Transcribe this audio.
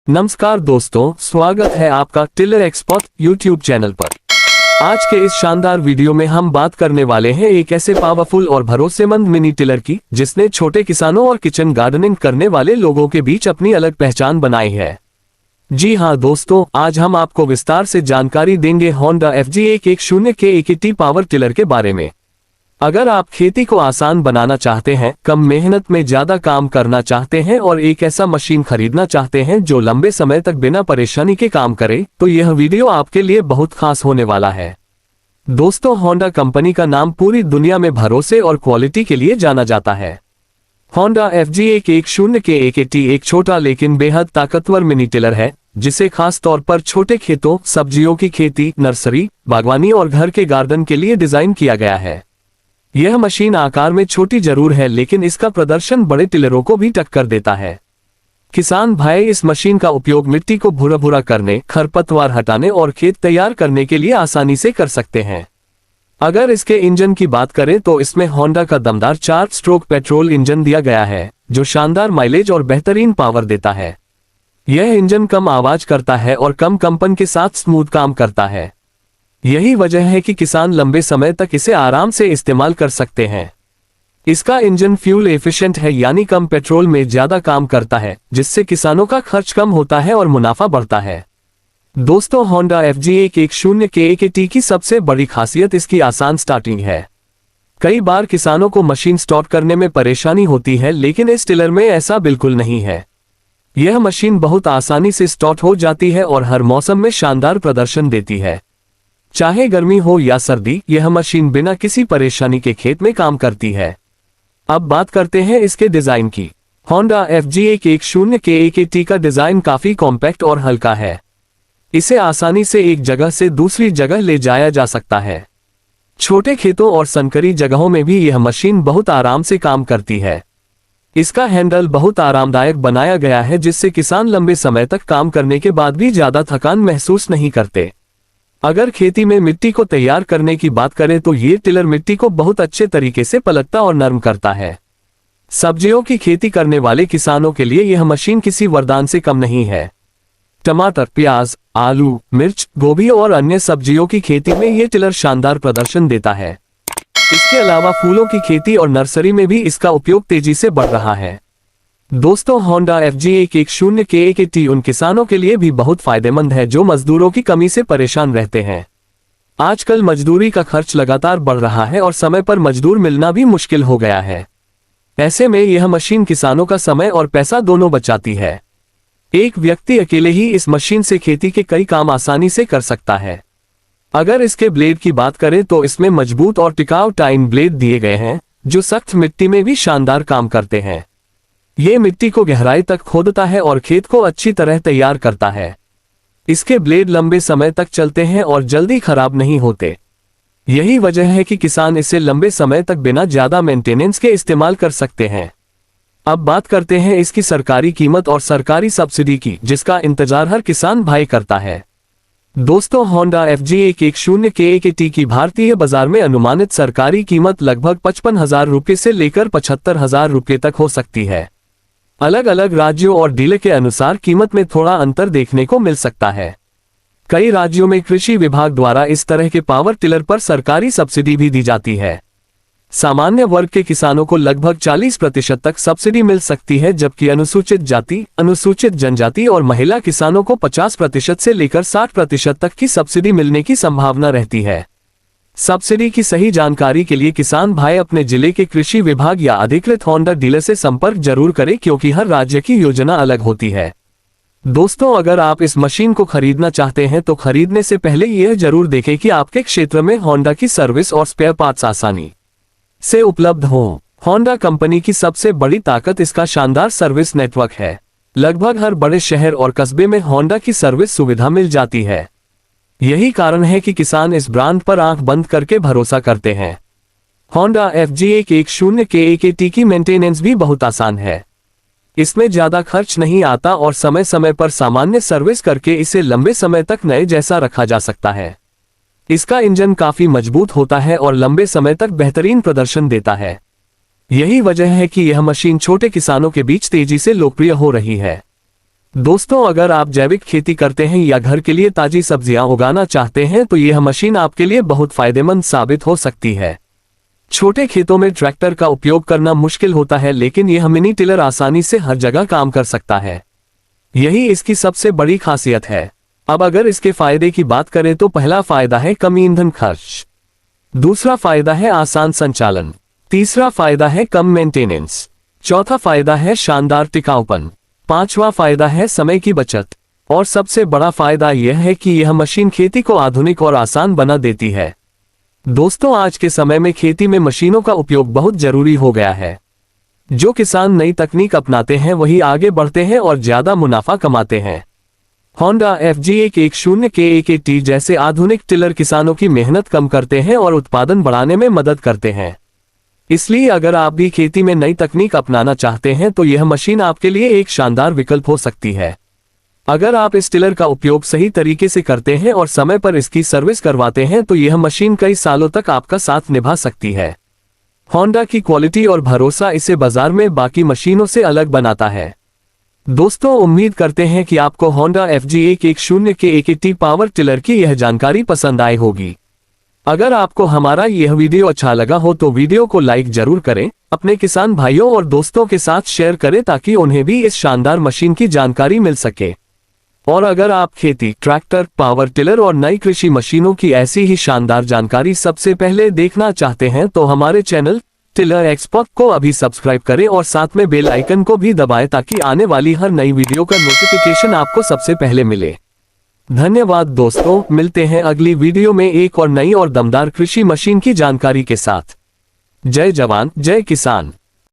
नमस्कार दोस्तों, स्वागत है आपका टिलर एक्सपर्ट यूट्यूब चैनल पर। आज के इस शानदार वीडियो में हम बात करने वाले हैं एक ऐसे पावरफुल और भरोसेमंद मिनी टिलर की जिसने छोटे किसानों और किचन गार्डनिंग करने वाले लोगों के बीच अपनी अलग पहचान बनाई है। जी हाँ दोस्तों, आज हम आपको विस्तार से जानकारी देंगे होंडा FG110 के AKT पावर टिलर के बारे में। अगर आप खेती को आसान बनाना चाहते हैं, कम मेहनत में ज्यादा काम करना चाहते हैं और एक ऐसा मशीन खरीदना चाहते हैं जो लंबे समय तक बिना परेशानी के काम करे, तो यह वीडियो आपके लिए बहुत खास होने वाला है। दोस्तों, होंडा कंपनी का नाम पूरी दुनिया में भरोसे और क्वालिटी के लिए जाना जाता है। होंडा FG110 के AKT एक छोटा लेकिन बेहद ताकतवर मिनी टिलर है जिसे खास तौर पर छोटे खेतों, सब्जियों की खेती, नर्सरी, बागवानी और घर के गार्डन के लिए डिजाइन किया गया है। यह मशीन आकार में छोटी जरूर है, लेकिन इसका प्रदर्शन बड़े टिलरों को भी टक्कर देता है। किसान भाई इस मशीन का उपयोग मिट्टी को भूरा भूरा करने, खरपतवार हटाने और खेत तैयार करने के लिए आसानी से कर सकते हैं। अगर इसके इंजन की बात करें तो इसमें होंडा का दमदार 4 स्ट्रोक पेट्रोल इंजन दिया गया है जो शानदार माइलेज और बेहतरीन पावर देता है। यह इंजन कम आवाज करता है और कम कंपन के साथ स्मूथ काम करता है। यही वजह है कि किसान लंबे समय तक इसे आराम से इस्तेमाल कर सकते हैं। इसका इंजन फ्यूल एफिशिएंट है, यानी कम पेट्रोल में ज्यादा काम करता है, जिससे किसानों का खर्च कम होता है और मुनाफा बढ़ता है। दोस्तों, होंडा FG110 के AKT की सबसे बड़ी खासियत इसकी आसान स्टार्टिंग है। कई बार किसानों को मशीन स्टार्ट करने में परेशानी होती है, लेकिन इस टिलर में ऐसा बिल्कुल नहीं है। यह मशीन बहुत आसानी से स्टार्ट हो जाती है और हर मौसम में शानदार प्रदर्शन देती है। चाहे गर्मी हो या सर्दी, यह मशीन बिना किसी परेशानी के खेत में काम करती है। अब बात करते हैं इसके डिजाइन की। होंडा FG110 के AKT का डिजाइन काफी कॉम्पैक्ट और हल्का है। इसे आसानी से एक जगह से दूसरी जगह ले जाया जा सकता है। छोटे खेतों और संकरी जगहों में भी यह मशीन बहुत आराम से काम करती है। इसका हैंडल बहुत आरामदायक बनाया गया है, जिससे किसान लंबे समय तक काम करने के बाद भी ज्यादा थकान महसूस नहीं करते। अगर खेती में मिट्टी को तैयार करने की बात करें तो ये टिलर मिट्टी को बहुत अच्छे तरीके से पलटता और नरम करता है। सब्जियों की खेती करने वाले किसानों के लिए यह मशीन किसी वरदान से कम नहीं है। टमाटर, प्याज, आलू, मिर्च, गोभी और अन्य सब्जियों की खेती में ये टिलर शानदार प्रदर्शन देता है। इसके अलावा फूलों की खेती और नर्सरी में भी इसका उपयोग तेजी से बढ़ रहा है। दोस्तों, होंडा FG110 के AKT उन किसानों के लिए भी बहुत फायदेमंद है जो मजदूरों की कमी से परेशान रहते हैं। आजकल मजदूरी का खर्च लगातार बढ़ रहा है और समय पर मजदूर मिलना भी मुश्किल हो गया है। ऐसे में यह मशीन किसानों का समय और पैसा दोनों बचाती है। एक व्यक्ति अकेले ही इस मशीन से खेती के कई काम आसानी से कर सकता है। अगर इसके ब्लेड की बात करें तो इसमें मजबूत और टिकाऊ टाइन ब्लेड दिए गए हैं जो सख्त मिट्टी में भी शानदार काम करते हैं। ये मिट्टी को गहराई तक खोदता है और खेत को अच्छी तरह तैयार करता है। इसके ब्लेड लंबे समय तक चलते हैं और जल्दी खराब नहीं होते। यही वजह है कि किसान इसे लंबे समय तक बिना ज्यादा मेंटेनेंस के इस्तेमाल कर सकते हैं। अब बात करते हैं इसकी सरकारी कीमत और सरकारी सब्सिडी की, जिसका इंतजार हर किसान भाई करता है। दोस्तों, होंडा FG110 के AKT की भारतीय बाजार में अनुमानित सरकारी कीमत लगभग 55,000 रुपये से लेकर 75,000 रुपये तक हो सकती है। अलग अलग राज्यों और डीलर के अनुसार कीमत में थोड़ा अंतर देखने को मिल सकता है। कई राज्यों में कृषि विभाग द्वारा इस तरह के पावर टिलर पर सरकारी सब्सिडी भी दी जाती है। सामान्य वर्ग के किसानों को लगभग 40% तक सब्सिडी मिल सकती है, जबकि अनुसूचित जाति, अनुसूचित जनजाति और महिला किसानों को 50% से लेकर 60% तक की सब्सिडी मिलने की संभावना रहती है। सब्सिडी की सही जानकारी के लिए किसान भाई अपने जिले के कृषि विभाग या अधिकृत होंडा डीलर से संपर्क जरूर करें, क्योंकि हर राज्य की योजना अलग होती है। दोस्तों, अगर आप इस मशीन को खरीदना चाहते हैं तो खरीदने से पहले यह जरूर देखें कि आपके क्षेत्र में होंडा की सर्विस और स्पेयर पार्ट्स आसानी से उपलब्ध हो। होंडा कंपनी की सबसे बड़ी ताकत इसका शानदार सर्विस नेटवर्क है। लगभग हर बड़े शहर और कस्बे में होंडा की सर्विस सुविधा मिल जाती है। यही कारण है कि किसान इस ब्रांड पर आंख बंद करके भरोसा करते हैं। होंडा FG110 के AKT की मेंटेनेंस भी बहुत आसान है। इसमें ज्यादा खर्च नहीं आता और समय समय पर सामान्य सर्विस करके इसे लंबे समय तक नए जैसा रखा जा सकता है। इसका इंजन काफी मजबूत होता है और लंबे समय तक बेहतरीन प्रदर्शन देता है। यही वजह है कि यह मशीन छोटे किसानों के बीच तेजी से लोकप्रिय हो रही है। दोस्तों, अगर आप जैविक खेती करते हैं या घर के लिए ताजी सब्जियां उगाना चाहते हैं तो यह मशीन आपके लिए बहुत फायदेमंद साबित हो सकती है। छोटे खेतों में ट्रैक्टर का उपयोग करना मुश्किल होता है, लेकिन यह मिनी टिलर आसानी से हर जगह काम कर सकता है। यही इसकी सबसे बड़ी खासियत है। अब अगर इसके फायदे की बात करें तो पहला फायदा है कम ईंधन खर्च। दूसरा फायदा है आसान संचालन। तीसरा फायदा है कम मेंटेनेंस। चौथा फायदा है शानदार टिकाऊपन। पांचवा फायदा है समय की बचत। और सबसे बड़ा फायदा यह है कि यह मशीन खेती को आधुनिक और आसान बना देती है। दोस्तों, आज के समय में खेती में मशीनों का उपयोग बहुत जरूरी हो गया है। जो किसान नई तकनीक अपनाते हैं वही आगे बढ़ते हैं और ज्यादा मुनाफा कमाते हैं। होंडा FG110K1AT जैसे आधुनिक टिलर किसानों की मेहनत कम करते हैं और उत्पादन बढ़ाने में मदद करते हैं। इसलिए अगर आप भी खेती में नई तकनीक अपनाना चाहते हैं तो यह मशीन आपके लिए एक शानदार विकल्प हो सकती है। अगर आप इस टिलर का उपयोग सही तरीके से करते हैं और समय पर इसकी सर्विस करवाते हैं तो यह मशीन कई सालों तक आपका साथ निभा सकती है। होंडा की क्वालिटी और भरोसा इसे बाजार में बाकी मशीनों से अलग बनाता है। दोस्तों, उम्मीद करते हैं कि आपको होंडा FG110K1AT पावर टिलर की यह जानकारी पसंद आई होगी। अगर आपको हमारा यह वीडियो अच्छा लगा हो तो वीडियो को लाइक जरूर करें, अपने किसान भाइयों और दोस्तों के साथ शेयर करें ताकि उन्हें भी इस शानदार मशीन की जानकारी मिल सके। और अगर आप खेती, ट्रैक्टर, पावर टिलर और नई कृषि मशीनों की ऐसी ही शानदार जानकारी सबसे पहले देखना चाहते हैं तो हमारे चैनल टिलर एक्सपर्ट को अभी सब्सक्राइब करें और साथ में बेल आइकन को भी दबाएं ताकि आने वाली हर नई वीडियो का नोटिफिकेशन आपको सबसे पहले मिले। धन्यवाद दोस्तों, मिलते हैं अगली वीडियो में एक और नई और दमदार कृषि मशीन की जानकारी के साथ। जय जवान, जय किसान।